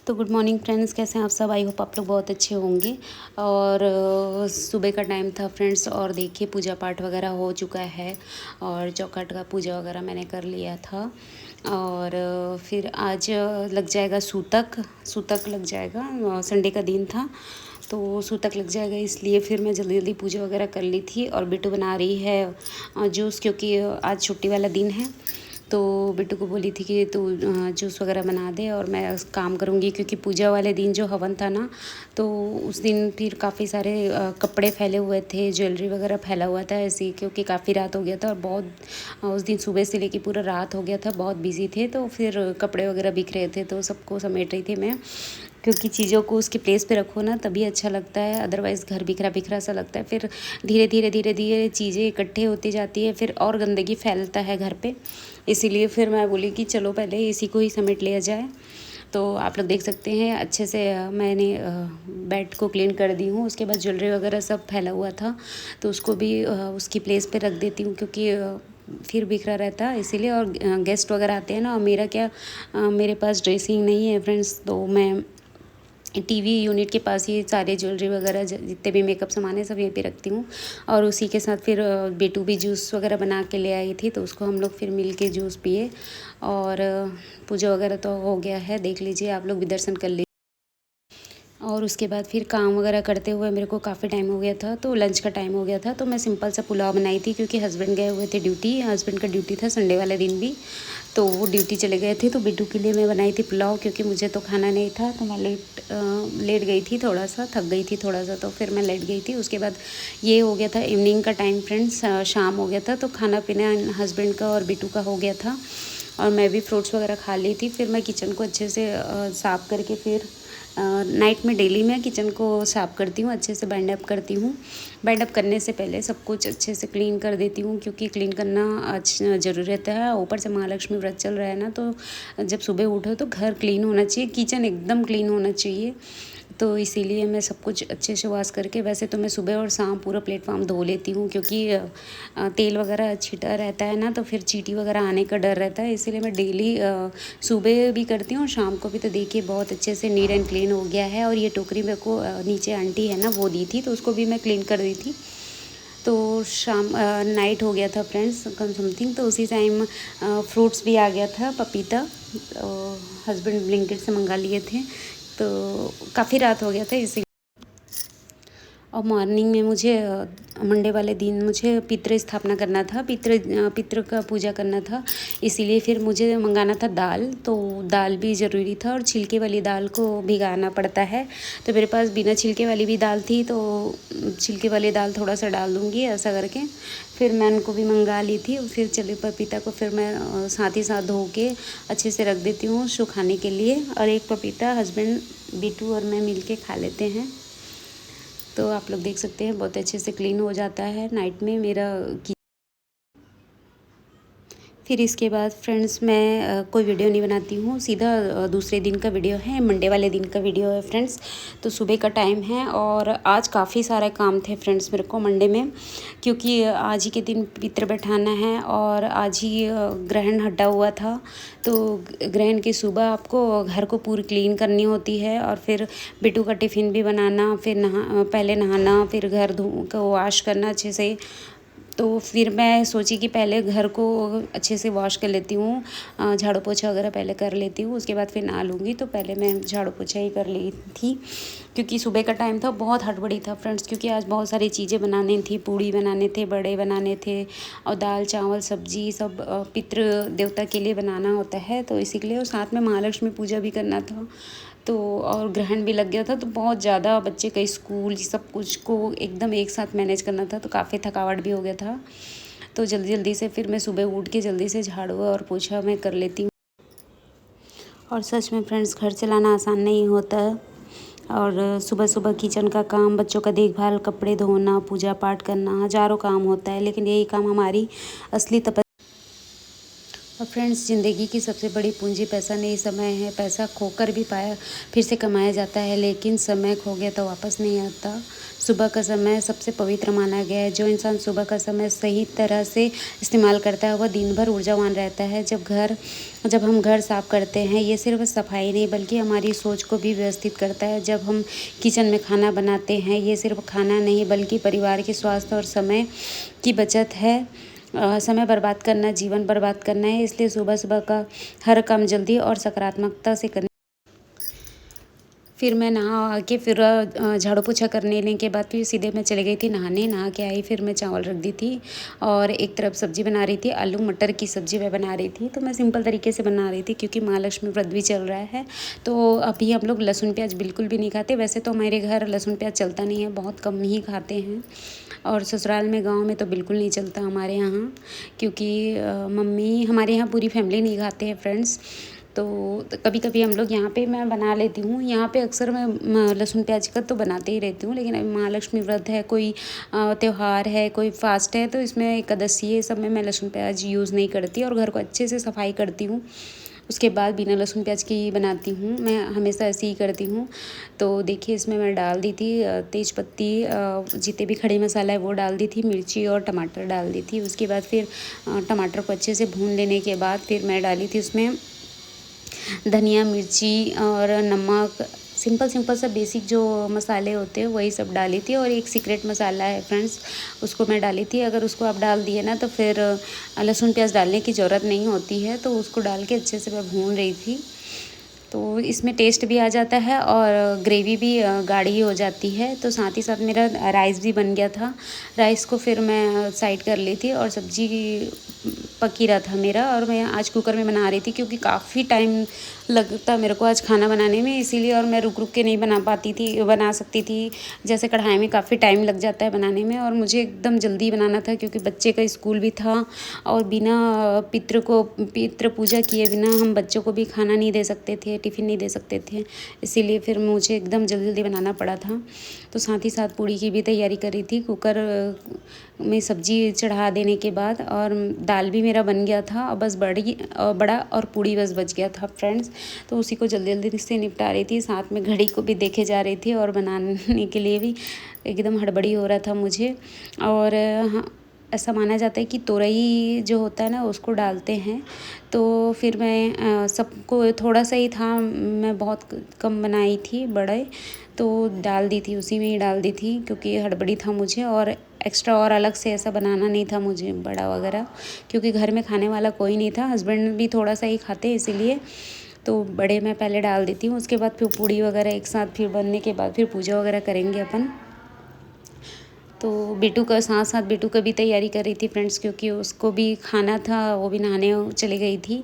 तो good morning friends, कैसे हैं आप सब। आई होप आप लोग बहुत अच्छे होंगे। और सुबह का टाइम था फ्रेंड्स, और देखिए पूजा पाठ वगैरह हो चुका है और चौखट का पूजा वगैरह मैंने कर लिया था। और फिर आज लग जाएगा सूतक सूतक लग जाएगा। संडे का दिन था तो सूतक लग जाएगा, इसलिए फिर मैं जल्दी जल्दी पूजा वगैरह कर ली थी। और बिट्टू बना रही है जूस, क्योंकि आज छुट्टी वाला दिन है। तो बिट्टू को बोली थी कि तू जूस वगैरह बना दे और मैं काम करूँगी, क्योंकि पूजा वाले दिन जो हवन था ना, तो उस दिन फिर काफ़ी सारे कपड़े फैले हुए थे, ज्वेलरी वगैरह फैला हुआ था ऐसे ही, क्योंकि काफ़ी रात हो गया था और बहुत उस दिन सुबह से लेके पूरा रात हो गया था, बहुत बिजी थे। तो फिर कपड़े वगैरह बिक रहे थे तो सबको समेट रही थी मैं, क्योंकि चीज़ों को उसके प्लेस पे रखो ना तभी अच्छा लगता है, अदरवाइज़ घर बिखरा बिखरा सा लगता है। फिर धीरे धीरे धीरे धीरे चीज़ें इकट्ठे होती जाती है, फिर और गंदगी फैलता है घर पे। इसीलिए फिर मैं बोली कि चलो पहले इसी को ही समेट लिया जाए। तो आप लोग देख सकते हैं अच्छे से मैंने बेड को क्लीन कर दी हूँ। उसके बाद ज्वेलरी वगैरह सब फैला हुआ था तो उसको भी उसकी प्लेस पे रख देती हूँ, क्योंकि फिर बिखरा रहता है इसीलिए। और गेस्ट वगैरह आते हैं ना, और मेरा क्या मेरे पास ड्रेसिंग नहीं है फ्रेंड्स, तो मैं टीवी यूनिट के पास ही सारे ज्वेलरी वगैरह जितने भी मेकअप सामान है सब यहीं पे रखती हूँ। और उसी के साथ फिर बेटू भी जूस वगैरह बना के ले आई थी, तो उसको हम लोग फिर मिल के जूस पिए। और पूजा वगैरह तो हो गया है, देख लीजिए आप लोग भी दर्शन कर लीजिए। और उसके बाद फिर काम वगैरह करते हुए मेरे को काफ़ी टाइम हो गया था, तो लंच का टाइम हो गया था। तो मैं सिंपल सा पुलाव बनाई थी, क्योंकि हस्बैंड गए हुए थे ड्यूटी। हस्बैंड का ड्यूटी था संडे वाले दिन भी, तो वो ड्यूटी चले गए थे। तो बिट्टू के लिए मैं बनाई थी पुलाव, क्योंकि मुझे तो खाना नहीं था, तो मैं लेट गई थी, थोड़ा सा थक गई थी थोड़ा सा, तो फिर मैं लेट गई थी। उसके बाद ये हो गया था इवनिंग का टाइम फ्रेंड्स, शाम हो गया था। तो खाना पीना हस्बैंड का और बिट्टू का हो गया था, और मैं भी फ्रूट्स वगैरह खा ली थी। फिर मैं किचन को अच्छे से साफ़ करके फिर नाइट में डेली मैं किचन को साफ़ करती हूँ, अच्छे से बाइंड अप करती हूँ। बाइंड अप करने से पहले सब कुछ अच्छे से क्लीन कर देती हूँ, क्योंकि क्लीन करना अच्छा ज़रूरी रहता है। ऊपर से महालक्ष्मी व्रत चल रहा है ना, तो जब सुबह उठो तो घर क्लीन होना चाहिए, किचन एकदम क्लीन होना चाहिए। तो इसीलिए मैं सब कुछ अच्छे से वॉश करके, वैसे तो मैं सुबह और शाम पूरा प्लेटफॉर्म धो लेती हूँ, क्योंकि तेल वगैरह छीटा रहता है ना, तो फिर चींटी वगैरह आने का डर रहता है। इसीलिए मैं डेली सुबह भी करती हूँ और शाम को भी। तो देखिए बहुत अच्छे से नीट एंड क्लीन हो गया है। और ये टोकरी मेरे को नीचे आंटी है ना वो दी थी, तो उसको भी मैं क्लीन कर दी थी। तो शाम नाइट हो गया था फ्रेंड्स कम समथिंग, तो उसी टाइम फ्रूट्स भी आ गया था, पपीता हस्बैंड ब्लिंकिट से मंगा लिए थे, तो काफ़ी रात हो गया था इसी। और मॉर्निंग में मुझे मंडे वाले दिन मुझे पितृ स्थापना करना था, पितृ का पूजा करना था, इसीलिए फिर मुझे मंगाना था दाल। तो दाल भी ज़रूरी था, और छिलके वाली दाल को भिगाना पड़ता है। तो मेरे पास बिना छिलके वाली भी दाल थी, तो छिलके वाली दाल थोड़ा सा डाल दूँगी ऐसा करके। फिर मैं उनको भी मंगा ली थी। फिर चले पपीता को फिर मैं साथ ही साथ धो के अच्छे से रख देती हूँ सुखाने के लिए। और एक पपीता हस्बैंड बिट्टू और मैं मिल के खा लेते हैं। तो आप लोग देख सकते हैं बहुत अच्छे से क्लीन हो जाता है नाइट में मेरा। फिर इसके बाद फ्रेंड्स मैं कोई वीडियो नहीं बनाती हूँ, सीधा दूसरे दिन का वीडियो है, मंडे वाले दिन का वीडियो है फ्रेंड्स। तो सुबह का टाइम है, और आज काफ़ी सारे काम थे फ्रेंड्स मेरे को मंडे में, क्योंकि आज ही के दिन पितृ बैठाना है, और आज ही ग्रहण हटा हुआ था। तो ग्रहण की सुबह आपको घर को पूरी क्लीन करनी होती है, और फिर बिट्टू का टिफ़िन भी बनाना, फिर पहले नहाना, फिर घर को वॉश करना अच्छे से। तो फिर मैं सोची कि पहले घर को अच्छे से वॉश कर लेती हूँ, झाड़ू पोछा वगैरह पहले कर लेती हूँ, उसके बाद फिर नहा लूँगी। तो पहले मैं झाड़ू पोछा ही कर ली थी, क्योंकि सुबह का टाइम था, बहुत हड़बड़ी था फ्रेंड्स, क्योंकि आज बहुत सारी चीज़ें बनानी थी, पूड़ी बनाने थे, बड़े बनाने थे, और दाल चावल सब्जी सब पितृ देवता के लिए बनाना होता है, तो इसी के लिए। और साथ में महालक्ष्मी पूजा भी करना था, तो और ग्रहण भी लग गया था, तो बहुत ज़्यादा बच्चे का स्कूल सब कुछ को एकदम एक साथ मैनेज करना था, तो काफ़ी थकावट भी हो गया था। तो जल्दी जल्दी से फिर मैं सुबह उठ के जल्दी से झाड़ू और पोछा मैं कर लेती हूँ। और सच में फ्रेंड्स घर चलाना आसान नहीं होता है, और सुबह सुबह किचन का काम, बच्चों का देखभाल, कपड़े धोना, पूजा पाठ करना, हज़ारों काम होता है, लेकिन यही काम हमारी असली और फ्रेंड्स, ज़िंदगी की सबसे बड़ी पूंजी पैसा नहीं, समय है। पैसा खोकर भी पाया फिर से कमाया जाता है, लेकिन समय खो गया तो वापस नहीं आता। सुबह का समय सबसे पवित्र माना गया है। जो इंसान सुबह का समय सही तरह से इस्तेमाल करता है वह दिन भर ऊर्जावान रहता है। जब हम घर साफ़ करते हैं, ये सिर्फ सफाई नहीं बल्कि हमारी सोच को भी व्यवस्थित करता है। जब हम किचन में खाना बनाते हैं, ये सिर्फ खाना नहीं बल्कि परिवार के स्वास्थ्य और समय की बचत है। समय बर्बाद करना जीवन बर्बाद करना है, इसलिए सुबह सुबह का हर काम जल्दी और सकारात्मकता से करना। फिर मैं नहा आ के फिर झाड़ू पोछा करने के बाद फिर सीधे मैं चली गई थी नहाने। नहा के आई, फिर मैं चावल रख दी थी और एक तरफ सब्ज़ी बना रही थी। आलू मटर की सब्ज़ी मैं बना रही थी, तो मैं सिंपल तरीके से बना रही थी क्योंकि महालक्ष्मी व्रत भी चल रहा है। तो अभी हम लोग लहसुन प्याज बिल्कुल भी नहीं खाते। वैसे तो हमारे घर लहसुन प्याज चलता नहीं है, बहुत कम ही खाते हैं। और ससुराल में, गाँव में तो बिल्कुल नहीं चलता हमारे यहाँ, क्योंकि मम्मी हमारे यहाँ पूरी फैमिली नहीं खाते हैं फ्रेंड्स। तो कभी कभी हम लोग यहाँ पे मैं बना लेती हूँ। यहाँ पे अक्सर मैं लहसुन प्याज का तो बनाते ही रहती हूँ, लेकिन अभी महालक्ष्मी व्रत है, कोई त्यौहार है, कोई फास्ट है, तो इसमें एकादशी है, सब में मैं लहसुन प्याज यूज़ नहीं करती और घर को अच्छे से सफाई करती हूँ। उसके बाद बिना लहसुन प्याज की बनाती हूँ। मैं हमेशा ऐसे ही करती हूँ। तो देखिए, इसमें मैं डाल दी थी तेज पत्ती, जितने भी खड़े मसाला है वो डाल दी थी, मिर्ची और टमाटर डाल दी थी। उसके बाद फिर टमाटर को अच्छे से भून लेने के बाद फिर मैं डाली थी उसमें धनिया, मिर्ची और नमक। सिंपल सिंपल सा बेसिक जो मसाले होते हैं वही सब डाली थी। और एक सीक्रेट मसाला है फ्रेंड्स, उसको मैं डाली थी। अगर उसको आप डाल दिए ना तो फिर लहसुन प्याज डालने की ज़रूरत नहीं होती है। तो उसको डाल के अच्छे से मैं भून रही थी, तो इसमें टेस्ट भी आ जाता है और ग्रेवी भी गाढ़ी हो जाती है। तो साथ ही साथ मेरा राइस भी बन गया था। राइस को फिर मैं साइड कर ली थी और सब्जी पक ही रहा था मेरा। और मैं आज कुकर में बना रही थी क्योंकि काफ़ी टाइम लगता मेरे को आज खाना बनाने में, इसीलिए। और मैं रुक रुक के नहीं बना सकती थी। जैसे कढ़ाई में काफ़ी टाइम लग जाता है बनाने में, और मुझे एकदम जल्दी बनाना था क्योंकि बच्चे का स्कूल भी था और बिना पितृ पूजा किए बिना हम बच्चों को भी खाना नहीं दे सकते थे, टिफ़िन नहीं दे सकते थे। इसीलिए फिर मुझे एकदम जल्दी जल्दी बनाना पड़ा था। तो साथ ही साथ पूड़ी की भी तैयारी करी थी। कुकर में सब्जी चढ़ा देने के बाद और दाल भी मेरा बन गया था, और बस बड़ा और पूड़ी बस बच गया था फ्रेंड्स। तो उसी को जल्दी जल्दी से निपटा रही थी, साथ में घड़ी को भी देखे जा रही थी और बनाने के लिए भी एकदम हड़बड़ी हो रहा था मुझे। और हाँ, ऐसा माना जाता है कि तोरई जो होता है ना उसको डालते हैं। तो फिर मैं सबको थोड़ा सा ही था, मैं बहुत कम बनाई थी बड़े, तो डाल दी थी, उसी में ही डाल दी थी क्योंकि हड़बड़ी था मुझे। और एक्स्ट्रा और अलग से ऐसा बनाना नहीं था मुझे बड़ा वगैरह, क्योंकि घर में खाने वाला कोई नहीं था। हस्बैंड भी थोड़ा सा ही खाते इसीलिए। तो बड़े मैं पहले डाल देती हूँ, उसके बाद फिर पूड़ी वगैरह एक साथ फिर बनने के बाद फिर पूजा वगैरह करेंगे अपन। तो बेटू का साथ साथ बेटू का भी तैयारी कर रही थी फ्रेंड्स, क्योंकि उसको भी खाना था, वो भी नहाने चली गई थी।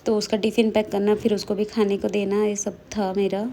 तो उसका टिफ़िन पैक करना, फिर उसको भी खाने को देना, ये सब था मेरा।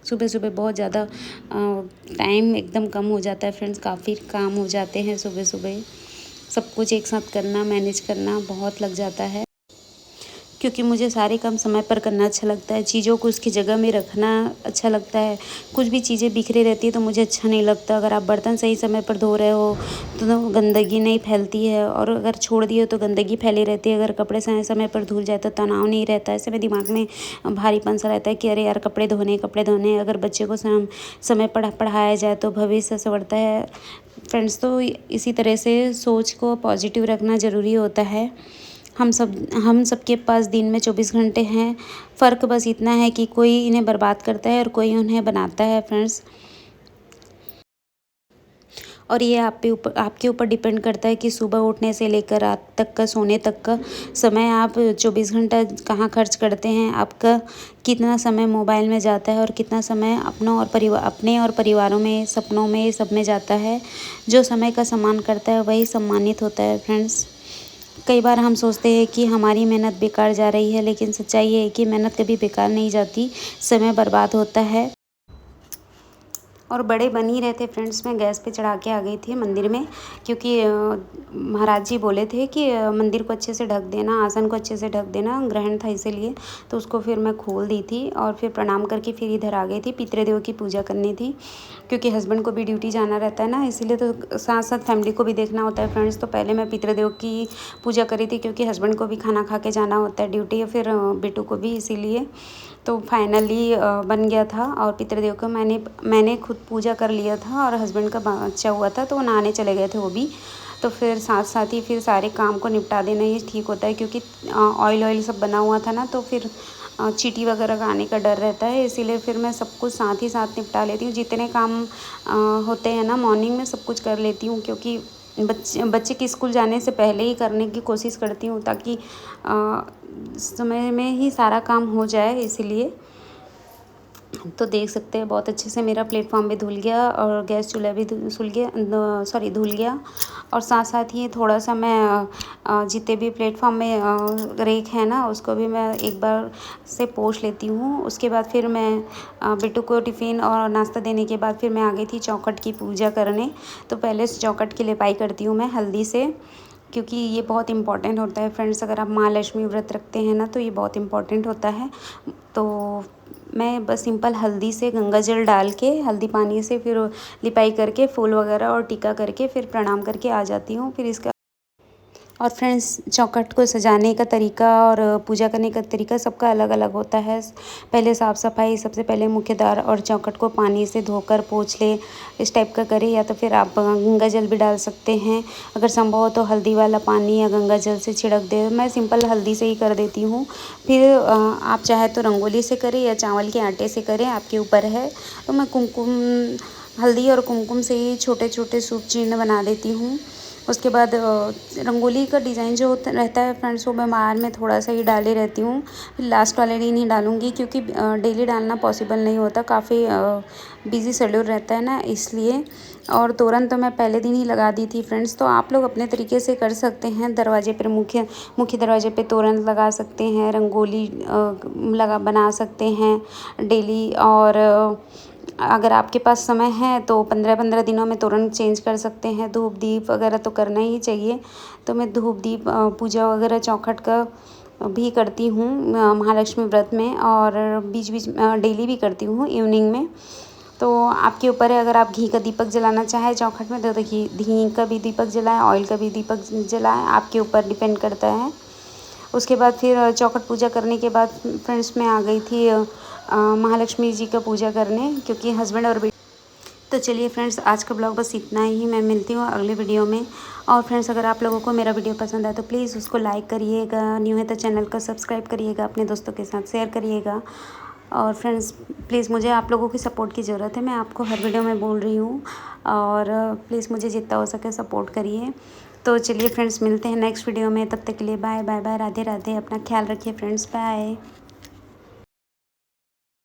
सुबह सुबह बहुत ज़्यादा टाइम एकदम कम हो जाता है फ्रेंड्स, काफ़ी काम हो जाते हैं सुबह सुबह। सब कुछ एक साथ करना, मैनेज करना बहुत लग जाता है, क्योंकि मुझे सारे काम समय पर करना अच्छा लगता है। चीज़ों को उसकी जगह में रखना अच्छा लगता है। कुछ भी चीज़ें बिखरे रहती है तो मुझे अच्छा नहीं लगता। अगर आप बर्तन सही समय पर धो रहे हो तो गंदगी नहीं फैलती है, और अगर छोड़ दिए तो गंदगी फैली रहती है। अगर कपड़े समय समय पर धुल जाए तो तनाव नहीं रहता है। ऐसे में दिमाग में भारीपन सा रहता है कि अरे यार कपड़े धोने। अगर बच्चे को समय पर पढ़ाया जाए तो भविष्य संवरता है फ्रेंड्स। तो इसी तरह से सोच को पॉजिटिव रखना ज़रूरी होता है। हम सबके पास दिन में 24 घंटे हैं। फ़र्क बस इतना है कि कोई इन्हें बर्बाद करता है और कोई उन्हें बनाता है फ्रेंड्स। और ये आपके ऊपर डिपेंड करता है कि सुबह उठने से लेकर रात तक का, सोने तक का समय आप 24 घंटा कहाँ खर्च करते हैं। आपका कितना समय मोबाइल में जाता है और कितना समय अपने और परिवारों में, सपनों में, सब में जाता है। जो समय का सम्मान करता है वही सम्मानित होता है फ्रेंड्स। कई बार हम सोचते हैं कि हमारी मेहनत बेकार जा रही है, लेकिन सच्चाई ये है कि मेहनत कभी बेकार नहीं जाती, समय बर्बाद होता है। और बड़े बन ही रहे थे फ्रेंड्स। मैं गैस पे चढ़ा के आ गई थी मंदिर में, क्योंकि महाराज जी बोले थे कि मंदिर को अच्छे से ढक देना, आसन को अच्छे से ढक देना, ग्रहण था इसीलिए। तो उसको फिर मैं खोल दी थी और फिर प्रणाम करके फिर इधर आ गई थी। पितृदेव की पूजा करनी थी, क्योंकि हस्बैंड को भी ड्यूटी जाना रहता है ना, इसीलिए तो साथ साथ फैमिली को भी देखना होता है फ्रेंड्स। तो पहले मैं पितृदेव की पूजा करी थी, क्योंकि हस्बैंड को भी खाना खा के जाना होता है ड्यूटी, फिर बेटू को भी, इसीलिए। तो फाइनली बन गया था। और पितृदेव का मैंने खुद पूजा कर लिया था, और हस्बैंड का बच्चा हुआ था तो वो नहाने चले गए थे वो भी। तो फिर साथ साथ ही फिर सारे काम को निपटा देना ये ठीक होता है, क्योंकि ऑयल सब बना हुआ था ना, तो फिर चींटी वगैरह का आने का डर रहता है, इसीलिए फिर मैं सब कुछ साथ ही साथ निपटा लेती हूँ। जितने काम होते हैं ना मॉर्निंग में सब कुछ कर लेती हूँ, क्योंकि बच्चे के स्कूल जाने से पहले ही करने की कोशिश करती हूँ, ताकि समय में ही सारा काम हो जाए, इसीलिए। तो देख सकते हैं बहुत अच्छे से मेरा प्लेटफॉर्म भी धुल गया और गैस चूल्हा भी धुल गया। और साथ साथ ही थोड़ा सा मैं जितने भी प्लेटफॉर्म में रेक है ना, उसको भी मैं एक बार से पोंछ लेती हूँ। उसके बाद फिर मैं बिट्टू को टिफ़िन और नाश्ता देने के बाद फिर मैं आ गई थी चौखट की पूजा करने। तो पहले चौखट की लिपाई करती हूँ मैं हल्दी से, क्योंकि ये बहुत इम्पॉर्टेंट होता है फ्रेंड्स। अगर आप माँ लक्ष्मी व्रत रखते हैं ना, तो ये बहुत इम्पॉर्टेंट होता है। तो मैं बस सिंपल हल्दी से गंगा जल डाल के, हल्दी पानी से फिर लिपाई करके, फूल वगैरह और टीका करके फिर प्रणाम करके आ जाती हूँ। फिर इसका और फ्रेंड्स, चौखट को सजाने का तरीका और पूजा करने का तरीका सबका अलग अलग होता है। पहले साफ़ सफाई, सबसे पहले मुख्य द्वार और चौखट को पानी से धोकर पोंछ ले, इस टाइप का करें। या तो फिर आप गंगा जल भी डाल सकते हैं, अगर संभव हो तो हल्दी वाला पानी या गंगा जल से छिड़क दे। मैं सिंपल हल्दी से ही कर देती हूँ। फिर आप चाहे तो रंगोली से करें या चावल के आटे से करें, आपके ऊपर है। तो मैं हल्दी और कुमकुम से ही छोटे छोटे शुभ चिन्ह बना देती हूँ। उसके बाद रंगोली का डिज़ाइन जो रहता है फ्रेंड्स, वो मैं बाहर में थोड़ा सा ही डाले रहती हूँ। फिर लास्ट वाले दिन ही डालूँगी, क्योंकि डेली डालना पॉसिबल नहीं होता, काफ़ी बिज़ी शेड्यूल रहता है ना, इसलिए। और तोरण तो मैं पहले दिन ही लगा दी थी फ्रेंड्स। तो आप लोग अपने तरीके से कर सकते हैं। दरवाजे पर मुख्य दरवाजे पे तोरण लगा सकते हैं, रंगोली बना सकते हैं डेली। और अगर आपके पास समय है तो 15-15 दिनों में तोरण चेंज कर सकते हैं। धूप दीप वगैरह तो करना ही चाहिए। तो मैं धूप दीप पूजा वगैरह चौखट का भी करती हूँ महालक्ष्मी व्रत में, और बीच बीच डेली भी करती हूँ इवनिंग में। तो आपके ऊपर है, अगर आप घी का दीपक जलाना चाहें चौखट में तो घी का भी दीपक जलाएं, ऑयल का भी दीपक जलाएं, आपके ऊपर डिपेंड करता है। उसके बाद फिर चौखट पूजा करने के बाद फ्रेंड्स मैं आ गई थी महालक्ष्मी जी का पूजा करने, क्योंकि हस्बैंड और बेटी। तो चलिए फ्रेंड्स, आज का ब्लॉग बस इतना ही। मैं मिलती हूँ अगले वीडियो में। और फ्रेंड्स, अगर आप लोगों को मेरा वीडियो पसंद आए तो प्लीज़ उसको लाइक करिएगा, न्यू है तो चैनल को सब्सक्राइब करिएगा, अपने दोस्तों के साथ शेयर करिएगा। और फ्रेंड्स, प्लीज़ मुझे आप लोगों की सपोर्ट की ज़रूरत है, मैं आपको हर वीडियो में बोल रही हूँ। और प्लीज़ मुझे जितना हो सके सपोर्ट करिए। तो चलिए फ्रेंड्स, मिलते हैं नेक्स्ट वीडियो में। तब तक के लिए bye bye bye, Radhe Radhe. अपना ख्याल रखिए फ्रेंड्स, बाय।